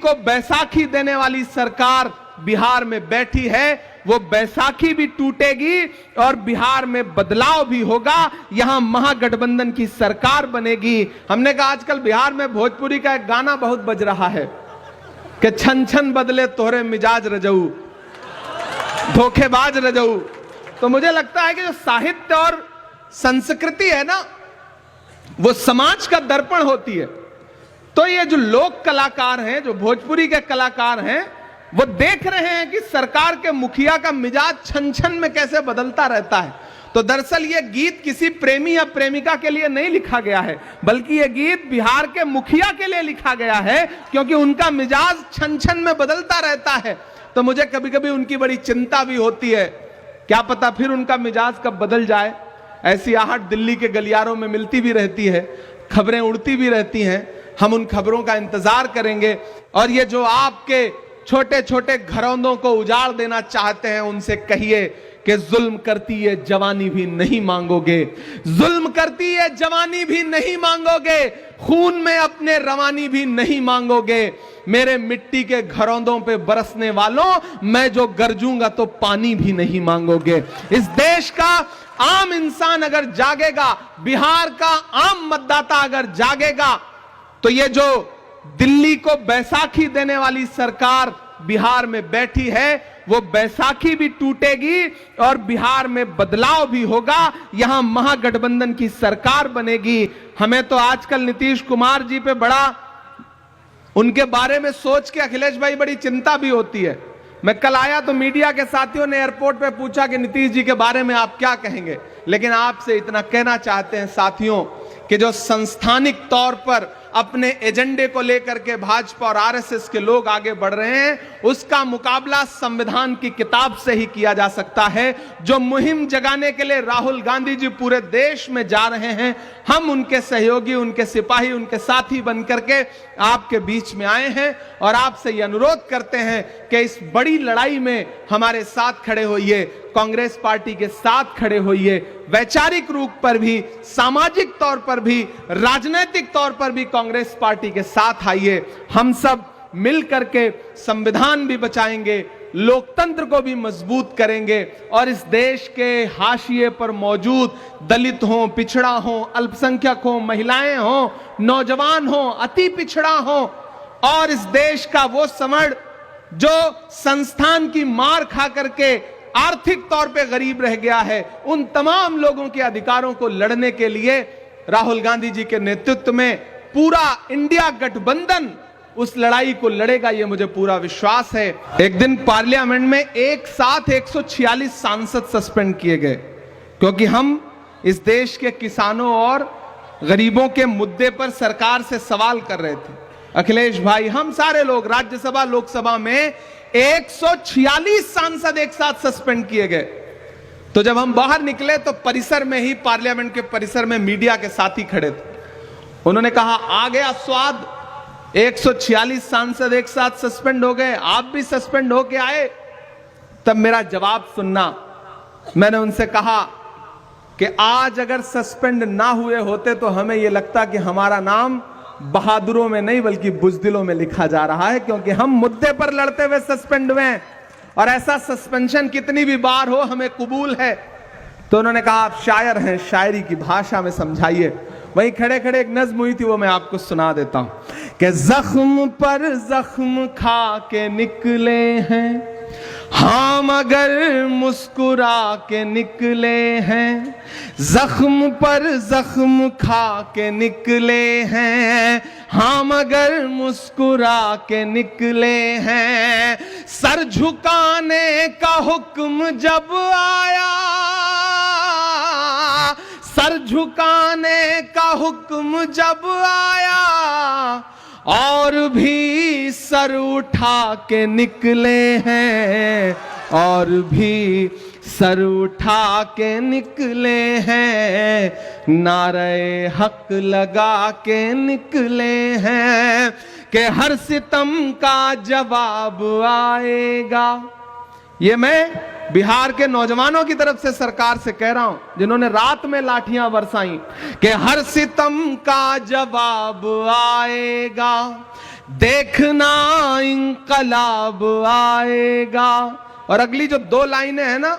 को बैसाखी देने वाली सरकार बिहार में बैठी है, वो बैसाखी भी टूटेगी और बिहार में बदलाव भी होगा। यहां महागठबंधन की सरकार बनेगी। हमने कहा आजकल बिहार में भोजपुरी का एक गाना बहुत बज रहा है कि छन छन बदले तोहरे मिजाज रजऊ, धोखेबाज रजऊ। तो मुझे लगता है कि जो साहित्य और संस्कृति है ना, वो समाज का दर्पण होती है। तो ये जो लोक कलाकार हैं, जो भोजपुरी के कलाकार हैं, वो देख रहे हैं कि सरकार के मुखिया का मिजाज छन छन में कैसे बदलता रहता है। तो दरअसल ये गीत किसी प्रेमी या प्रेमिका के लिए नहीं लिखा गया है, बल्कि ये गीत बिहार के मुखिया के लिए लिखा गया है, क्योंकि उनका मिजाज छन छन में बदलता रहता है। तो मुझे कभी कभी उनकी बड़ी चिंता भी होती है, क्या पता फिर उनका मिजाज कब बदल जाए। ऐसी आहट दिल्ली के गलियारों में मिलती भी रहती है, खबरें उड़ती भी रहती हैं। हम उन खबरों का इंतजार करेंगे। और ये जो आपके छोटे छोटे घरौंदों को उजाड़ देना चाहते हैं, उनसे कहिए कि जुल्म करती ये जवानी भी नहीं मांगोगे, जुल्म करती ये जवानी भी नहीं मांगोगे, खून में अपने रवानी भी नहीं मांगोगे। मेरे मिट्टी के घरौंदों पे बरसने वालों, मैं जो गरजूंगा तो पानी भी नहीं मांगोगे। इस देश का आम इंसान अगर जागेगा, बिहार का आम मतदाता अगर जागेगा, तो ये जो दिल्ली को बैसाखी देने वाली सरकार बिहार में बैठी है, वो बैसाखी भी टूटेगी और बिहार में बदलाव भी होगा। यहां महागठबंधन की सरकार बनेगी। हमें तो आजकल नीतीश कुमार जी पे बड़ा, उनके बारे में सोच के अखिलेश भाई बड़ी चिंता भी होती है। मैं कल आया तो मीडिया के साथियों ने एयरपोर्ट पे पूछा कि नीतीश जी के बारे में आप क्या कहेंगे, लेकिन आपसे इतना कहना चाहते हैं साथियों कि जो संस्थानिक तौर पर अपने एजेंडे को लेकर के भाजपा और आरएसएस के लोग आगे बढ़ रहे हैं, उसका मुकाबला संविधान की किताब से ही किया जा सकता है। जो मुहिम जगाने के लिए राहुल गांधी जी पूरे देश में जा रहे हैं, हम उनके सहयोगी, उनके सिपाही, उनके साथी बनकर के आपके बीच में आए हैं और आपसे यह अनुरोध करते हैं कि इस बड़ी लड़ाई में हमारे साथ खड़े होइए, कांग्रेस पार्टी के साथ खड़े होइए। वैचारिक रूप पर भी, सामाजिक तौर पर भी, राजनीतिक तौर पर भी कांग्रेस पार्टी के साथ आइए। हम सब मिल करके संविधान भी बचाएंगे, लोकतंत्र को भी मजबूत करेंगे और इस देश के हाशिए पर मौजूद दलित हो, पिछड़ा हो, अल्पसंख्यक हो, महिलाएं हो, नौजवान हो, अति पिछड़ा हो और इस देश का वो समड़ जो संस्थान की मार खा करके आर्थिक तौर पे गरीब रह गया है, उन तमाम लोगों के अधिकारों को लड़ने के लिए राहुल गांधी जी के नेतृत्व में पूरा इंडिया गठबंधन उस लड़ाई को लड़ेगा, ये मुझे पूरा विश्वास है। एक दिन पार्लियामेंट में एक साथ 146 सांसद सस्पेंड किए गए, क्योंकि हम इस देश के किसानों और गरीबों के मुद्दे पर सरकार से सवाल कर रहे थे। अखिलेश भाई, हम सारे लोग, राज्यसभा लोकसभा में 146 सांसद एक साथ सस्पेंड किए गए। तो जब हम बाहर निकले तो परिसर में ही, पार्लियामेंट के परिसर में मीडिया के साथी खड़े थे। उन्होंने कहा आ गया स्वाद, 146 सांसद एक साथ सस्पेंड हो गए, आप भी सस्पेंड होके आए। तब मेरा जवाब सुनना, मैंने उनसे कहा कि आज अगर सस्पेंड ना हुए होते तो हमें यह लगता कि हमारा नाम बहादुरों में नहीं बल्कि बुजदिलों में लिखा जा रहा है, क्योंकि हम मुद्दे पर लड़ते हुए सस्पेंड हुए हैं और ऐसा सस्पेंशन कितनी भी बार हो हमें कबूल है। तो उन्होंने कहा आप शायर हैं, शायरी की भाषा में समझाइए। वहीं खड़े खड़े एक नज्म हुई थी, वो मैं आपको सुना देता हूं कि जख्म पर जख्म खा के निकले हैं हम, अगर मुस्कुरा के निकले हैं, जख्म पर जख्म खा के निकले हैं हम, अगर मुस्कुरा के निकले हैं। सर झुकाने का हुक्म जब आया, सर झुकाने का हुक्म जब आया, और भी सर उठा के निकले हैं, और भी सर उठा के निकले हैं। नारे हक लगा के निकले हैं कि हर सितम का जवाब आएगा। ये मैं बिहार के नौजवानों की तरफ से सरकार से कह रहा हूं, जिन्होंने रात में लाठियां बरसाई, कि हर सितम का जवाब आएगा, देखना इंकलाब आएगा। और अगली जो 2 लाइनें हैं ना,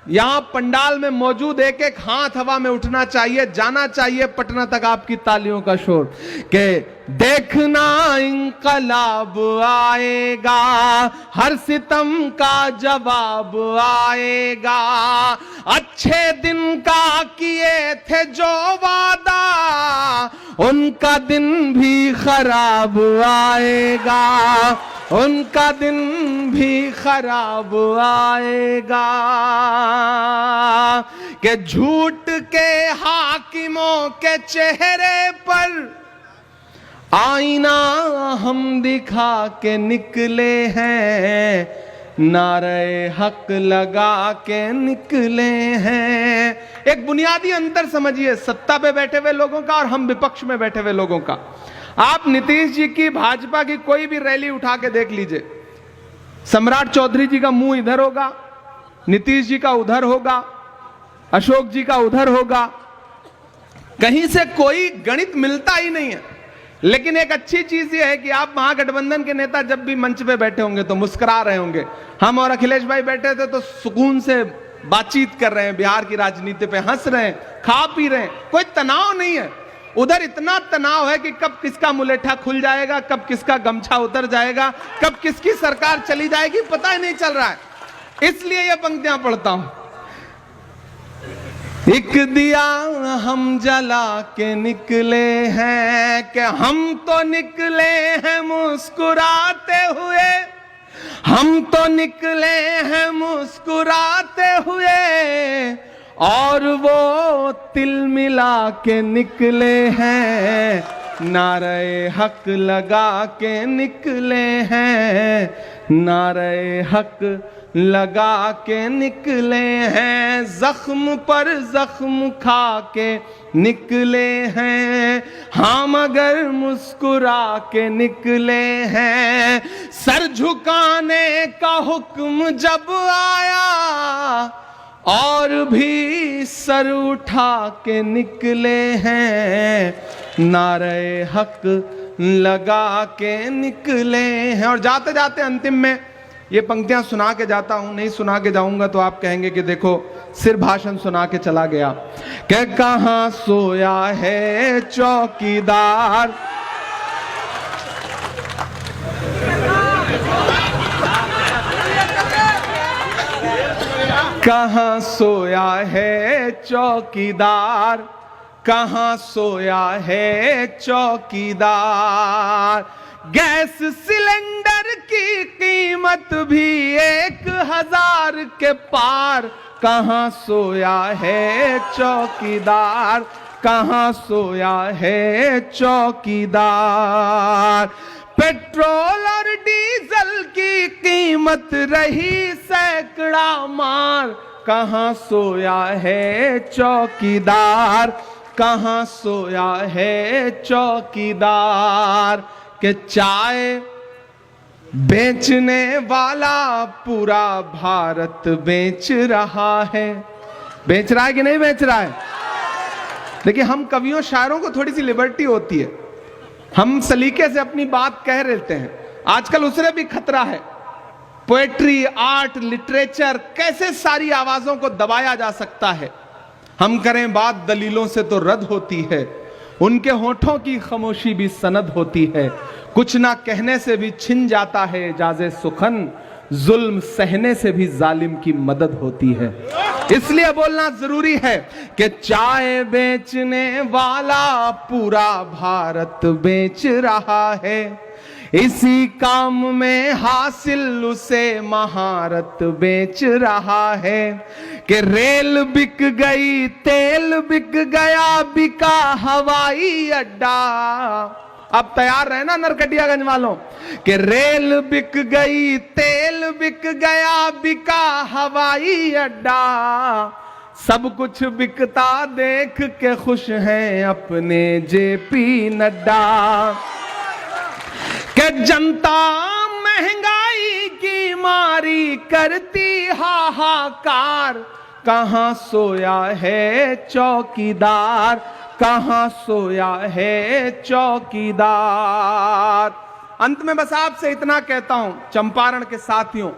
यहां पंडाल में मौजूद एक एक हाथ हवा में उठना चाहिए, जाना चाहिए पटना तक आपकी तालियों का शोर के देखना इंकलाब आएगा, हर सितम का जवाब आएगा, अच्छे दिन का किए थे जो वादा उनका दिन भी खराब आएगा, उनका दिन भी खराब आएगा। कि झूठ के हाकिमों के चेहरे पर आईना हम दिखा के निकले हैं, नारे हक लगा के निकले हैं। एक बुनियादी अंतर समझिए सत्ता पे बैठे हुए लोगों का और हम विपक्ष में बैठे हुए लोगों का। आप नीतीश जी की, भाजपा की कोई भी रैली उठा के देख लीजिए, सम्राट चौधरी जी का मुंह इधर होगा, नीतीश जी का उधर होगा, अशोक जी का उधर होगा, कहीं से कोई गणित मिलता ही नहीं है। लेकिन एक अच्छी चीज यह है कि आप महागठबंधन के नेता जब भी मंच पे बैठे होंगे तो मुस्कुरा रहे होंगे। हम और अखिलेश भाई बैठे थे तो सुकून से बातचीत कर रहे हैं, बिहार की राजनीति पे हंस रहे हैं, खा पी रहे हैं, कोई तनाव नहीं है। उधर इतना तनाव है कि कब किसका मुलेठा खुल जाएगा, कब किसका गमछा उतर जाएगा, कब किसकी सरकार चली जाएगी, पता ही नहीं चल रहा है। इसलिए ये पंक्तियां पढ़ता हूं। एक दिया हम जला के निकले हैं, कि हम तो निकले हैं मुस्कुराते हुए, हम तो निकले हैं मुस्कुराते हुए, और वो तिल मिला के निकले हैं, नारे हक लगा के निकले हैं, नारे हक लगा के निकले हैं, जख्म पर जख्म खा के निकले हैं, हम अगर मुस्कुरा के निकले हैं, सर झुकाने का हुक्म जब आया और भी सर उठा के निकले हैं, नारे हक लगा के निकले हैं। और जाते जाते अंतिम में ये पंक्तियां सुना के जाता हूं, नहीं सुना के जाऊंगा तो आप कहेंगे कि देखो सिर्फ भाषण सुना के चला गया। कि कहां सोया है चौकीदार, कहां सोया है चौकीदार, कहां सोया है चौकीदार, गैस सिलेंडर की कीमत भी 1000 के पार, कहां सोया है चौकीदार, कहां सोया है चौकीदार, पेट्रोल और डीजल की कीमत रही सैकड़ा मार, कहां सोया है चौकीदार, कहां सोया है चौकीदार। कि चाय बेचने वाला पूरा भारत बेच रहा है, बेच रहा है कि नहीं बेच रहा है? देखिए हम कवियों शायरों को थोड़ी सी लिबर्टी होती है, हम सलीके से अपनी बात कह लेते हैं। आजकल उससे भी खतरा है, पोएट्री, आर्ट, लिटरेचर, कैसे सारी आवाजों को दबाया जा सकता है। हम करें बात दलीलों से तो रद्द होती है, उनके होठों की खामोशी भी सनद होती है, कुछ ना कहने से भी छिन जाता है एजाज़े सुखन, जुल्म सहने से भी जालिम की मदद होती है। इसलिए बोलना जरूरी है कि चाय बेचने वाला पूरा भारत बेच रहा है, इसी काम में हासिल उसे महारत बेच रहा है। कि रेल बिक गई, तेल बिक गया, बिका हवाई अड्डा। अब तैयार रहे ना नरकटियागंज वालों, कि रेल बिक गई, तेल बिक गया, बिका हवाई अड्डा, सब कुछ बिकता देख के खुश हैं अपने जेपी नड्डा। कि जनता महंगाई की मारी करती हाहाकार, कहां सोया है चौकीदार, कहां सोया है चौकीदार। अंत में बस आपसे इतना कहता हूं, चंपारण के साथियों,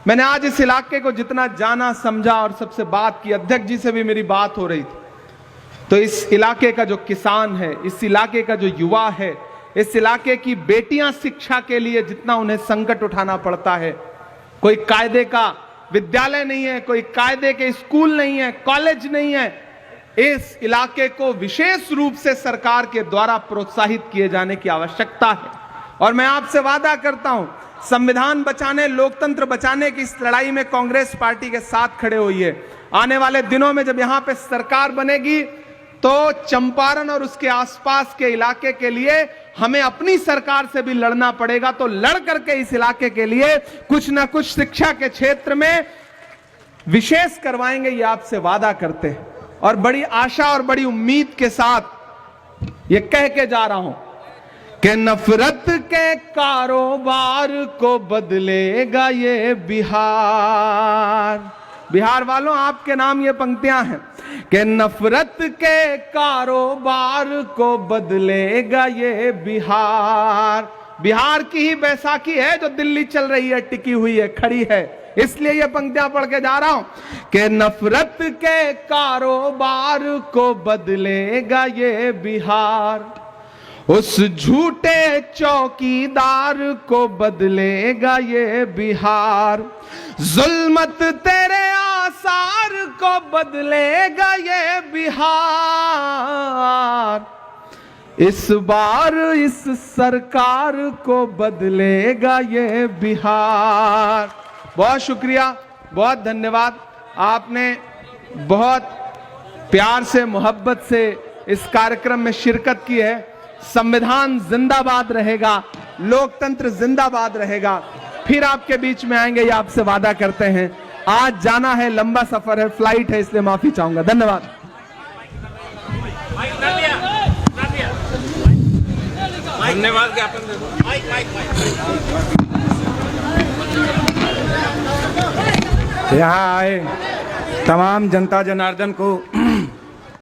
मैंने आज इस इलाके को जितना जाना समझा और सबसे बात की, अध्यक्ष जी से भी मेरी बात हो रही थी, तो इस इलाके का जो किसान है, इस इलाके का जो युवा है, इस इलाके की बेटियां शिक्षा के लिए जितना उन्हें संकट उठाना पड़ता है, कोई कायदे का विद्यालय नहीं है, कोई कायदे के स्कूल नहीं है, कॉलेज नहीं है, इस इलाके को विशेष रूप से सरकार के द्वारा प्रोत्साहित किए जाने की आवश्यकता है। और मैं आपसे वादा करता हूं, संविधान बचाने, लोकतंत्र बचाने की इस लड़ाई में कांग्रेस पार्टी के साथ खड़े हुई है। आने वाले दिनों में जब यहां पे सरकार बनेगी तो चंपारण और उसके आसपास के इलाके के लिए हमें अपनी सरकार से भी लड़ना पड़ेगा। तो लड़ करके इस इलाके के लिए कुछ ना कुछ शिक्षा के क्षेत्र में विशेष करवाएंगे, ये आपसे वादा करते हैं। और बड़ी आशा और बड़ी उम्मीद के साथ ये कह के जा रहा हूं कि नफरत के कारोबार को बदलेगा ये बिहार। बिहार वालों, आपके नाम ये पंक्तियां हैं कि नफरत के कारोबार को बदलेगा ये बिहार। बिहार की ही बैसाखी है जो दिल्ली चल रही है, टिकी हुई है, खड़ी है। इसलिए ये पंक्तियां पढ़ के जा रहा हूं कि नफरत के कारोबार को बदलेगा ये बिहार, उस झूठे चौकीदार को बदलेगा ये बिहार, जुल्मत तेरे आसार को बदलेगा ये बिहार, इस बार इस सरकार को बदलेगा ये बिहार। बहुत शुक्रिया, बहुत धन्यवाद। आपने बहुत प्यार से, मोहब्बत से इस कार्यक्रम में शिरकत की है। संविधान जिंदाबाद रहेगा, लोकतंत्र जिंदाबाद रहेगा। फिर आपके बीच में आएंगे, ये आपसे वादा करते हैं। आज जाना है, लंबा सफर है, फ्लाइट है, इसलिए माफी चाहूंगा। धन्यवाद। धन्यवाद ज्ञापन दे दो। यहाँ आए तमाम जनता जनार्दन को